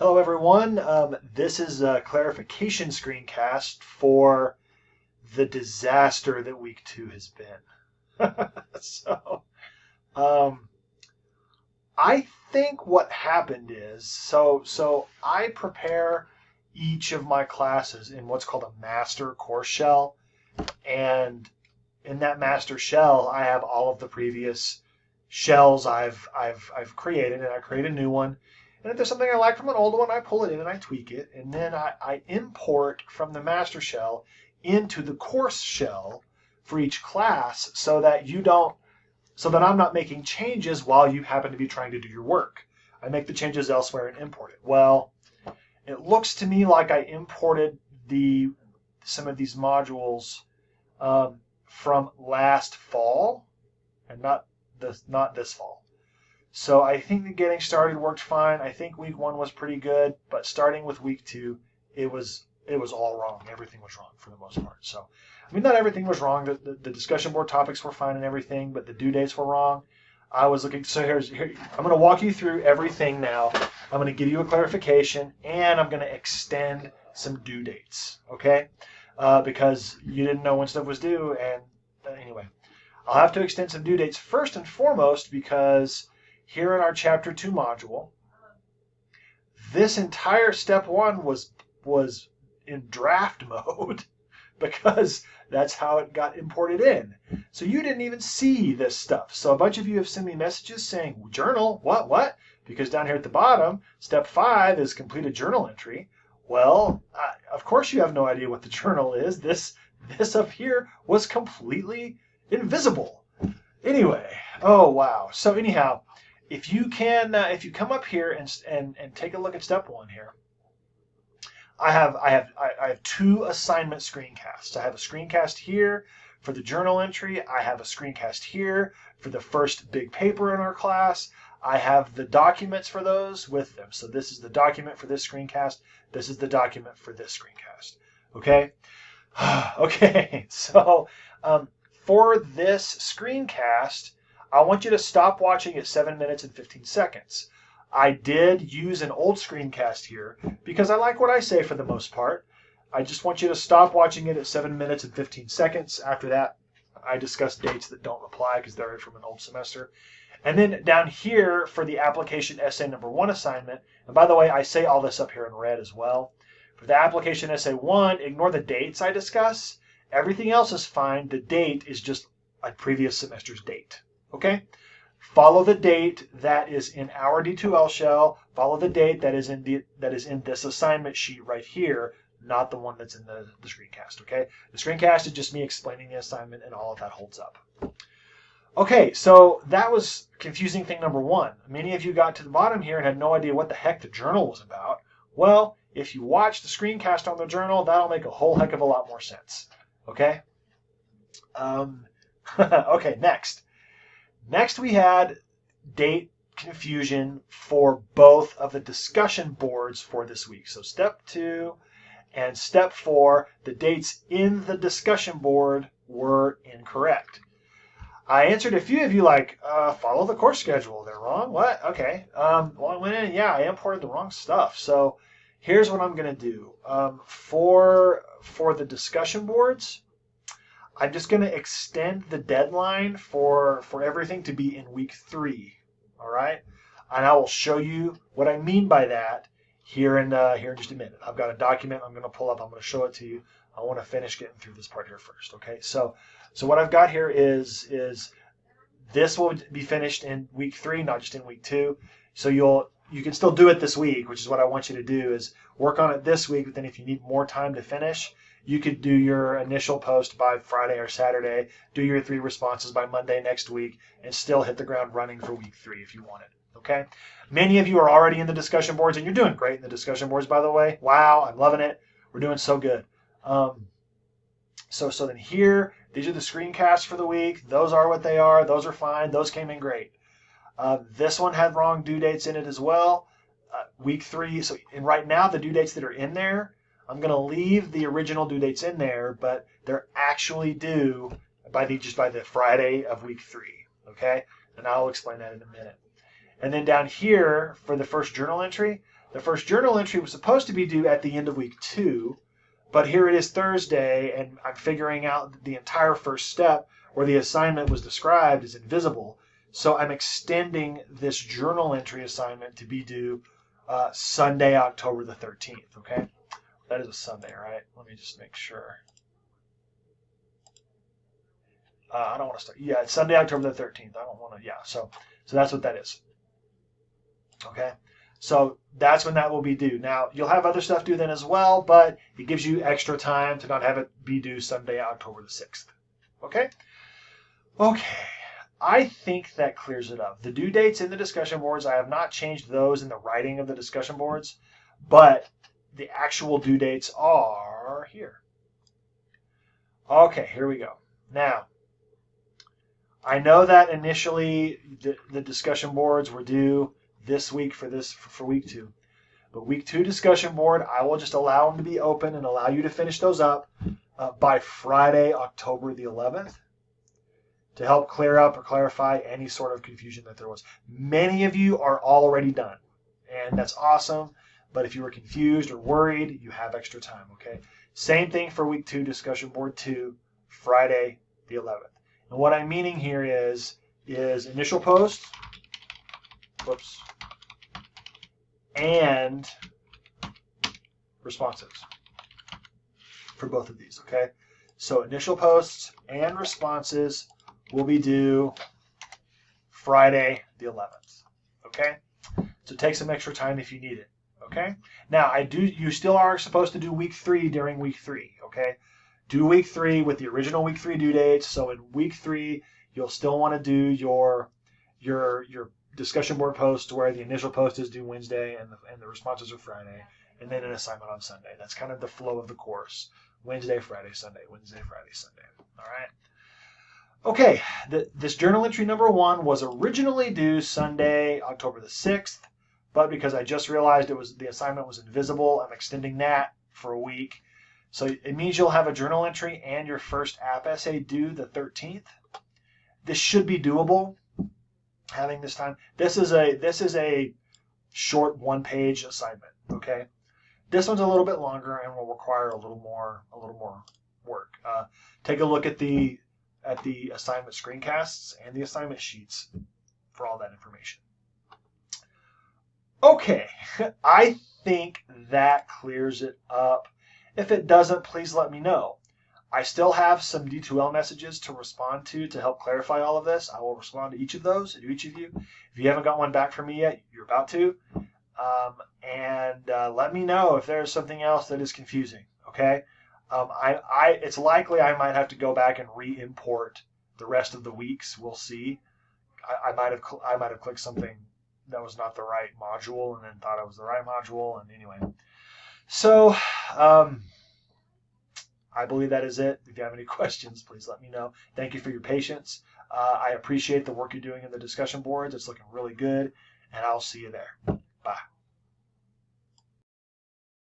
Hello, everyone. This is a clarification screencast for the disaster that week 2 has been. so, um, I think what happened is so I prepare each of my classes in what's called a master course shell, and in that master shell, I have all of the previous shells I've created, and I create a new one. And if there's something I like from an old one, I pull it in and I tweak it, and then I import from the master shell into the course shell for each class, so that I'm not making changes while you happen to be trying to do your work. I make the changes elsewhere and import it. Well, it looks to me like I imported some of these modules from last fall, and not this fall. So I think that getting started worked fine. I think week 1 was pretty good, but starting with week 2, it was all wrong. Everything was wrong for the most part. So, I mean, not everything was wrong. The discussion board topics were fine and everything, but the due dates were wrong. I was looking. So here I'm going to walk you through everything now. I'm going to give you a clarification, and I'm going to extend some due dates. Okay, because you didn't know when stuff was due, and anyway, I'll have to extend some due dates first and foremost because here in our Chapter 2 module, this entire Step 1 was in draft mode because that's how it got imported in. So you didn't even see this stuff. So a bunch of you have sent me messages saying, journal, what? Because down here at the bottom, Step 5 is complete a journal entry. Well, of course you have no idea what the journal is. This up here was completely invisible. Anyway, oh wow. So anyhow, if you come up here and take a look at Step 1 here, I have 2 assignment screencasts. I have a screencast here for the journal entry. I have a screencast here for the first big paper in our class. I have the documents for those with them. So this is the document for this screencast. This is the document for this screencast. Okay? Okay, so for this screencast, I want you to stop watching at 7 minutes and 15 seconds. I did use an old screencast here because I like what I say for the most part. I just want you to stop watching it at 7 minutes and 15 seconds. After that, I discuss dates that don't apply because they're from an old semester. And then down here for the application essay number 1 assignment, and by the way, I say all this up here in red as well. For the application essay 1, ignore the dates I discuss. Everything else is fine. The date is just a previous semester's date. Okay? Follow the date that is in our D2L shell. Follow the date that is in this assignment sheet right here, not the one that's in the screencast. Okay? The screencast is just me explaining the assignment, and all of that holds up. Okay, so that was confusing thing number 1. Many of you got to the bottom here and had no idea what the heck the journal was about. Well, if you watch the screencast on the journal, that'll make a whole heck of a lot more sense. Okay? Okay, next. Next we had date confusion for both of the discussion boards for this week. So Step 2 and Step 4, the dates in the discussion board were incorrect. I answered a few of you like, follow the course schedule. They're wrong? What? Okay. Well, I went in and I imported the wrong stuff. So here's what I'm going to do. For the discussion boards, I'm just going to extend the deadline for everything to be in week 3. All right? And I will show you what I mean by that here in just a minute. I've got a document I'm going to pull up. I'm going to show it to you. I want to finish getting through this part here first. Okay? So what I've got here is this will be finished in week 3, not just in week 2. So you can still do it this week, which is what I want you to do, is work on it this week. But then if you need more time to finish, you could do your initial post by Friday or Saturday, do your 3 responses by Monday next week, and still hit the ground running for week 3 if you want it. Okay? Many of you are already in the discussion boards, and you're doing great in the discussion boards, by the way. Wow, I'm loving it. We're doing so good. So then here, these are the screencasts for the week. Those are what they are. Those are fine. Those came in great. This one had wrong due dates in it as well. Week 3. And right now, the due dates that are in there, I'm going to leave the original due dates in there, but they're actually due by the Friday of week 3. Okay? And I'll explain that in a minute. And then down here, for the first journal entry, The first journal entry was supposed to be due at the end of week 2, but here it is Thursday, and I'm figuring out that the entire first step where the assignment was described is invisible. So I'm extending this journal entry assignment to be due Sunday, October the 13th, okay? That is a Sunday, right? Let me just make sure. I don't want to start. Yeah, it's Sunday, October the 13th. I don't want to, yeah. So that's what that is. Okay? So that's when that will be due. Now, you'll have other stuff due then as well, but it gives you extra time to not have it be due Sunday, October the 6th. Okay? Okay. I think that clears it up. The due dates in the discussion boards, I have not changed those in the writing of the discussion boards, but the actual due dates are here. Okay, here we go. Now, I know that initially the discussion boards were due this week for week 2. But week 2 discussion board, I will just allow them to be open and allow you to finish those up by Friday, October the 11th to help clear up or clarify any sort of confusion that there was. Many of you are already done, and that's awesome. But if you were confused or worried, you have extra time, okay? Same thing for week 2 discussion board 2, Friday the 11th. And what I'm meaning here is initial post, whoops, and responses for both of these, okay? So initial posts and responses will be due Friday the 11th, okay? So take some extra time if you need it, okay? Now, you still are supposed to do week 3 during week 3, okay? Do week 3 with the original week 3 due dates. So in week 3, you'll still want to do your discussion board post where the initial post is due Wednesday and the responses are Friday, and then an assignment on Sunday. That's kind of the flow of the course. Wednesday, Friday, Sunday, Wednesday, Friday, Sunday. All right. Okay, this journal entry number 1 was originally due Sunday, October the 6th, but because I just realized the assignment was invisible, I'm extending that for a week. So it means you'll have a journal entry and your first app essay due the 13th. This should be doable, having this time. This is a short 1-page assignment, okay? This one's a little bit longer and will require a little more work. Take a look at the assignment screencasts and the assignment sheets for all that information. Okay, I think that clears it up. If it doesn't, please let me know. I still have some D2L messages to respond to help clarify all of this. I will respond to each of those, to each of you. If you haven't got one back from me yet, you're about to. Let me know if there's something else that is confusing, okay? It's likely I might have to go back and re-import the rest of the weeks. We'll see. I might have clicked something that was not the right module and then thought it was the right module, and anyway. So, I believe that is it. If you have any questions, please let me know. Thank you for your patience. I appreciate the work you're doing in the discussion boards. It's looking really good, and I'll see you there.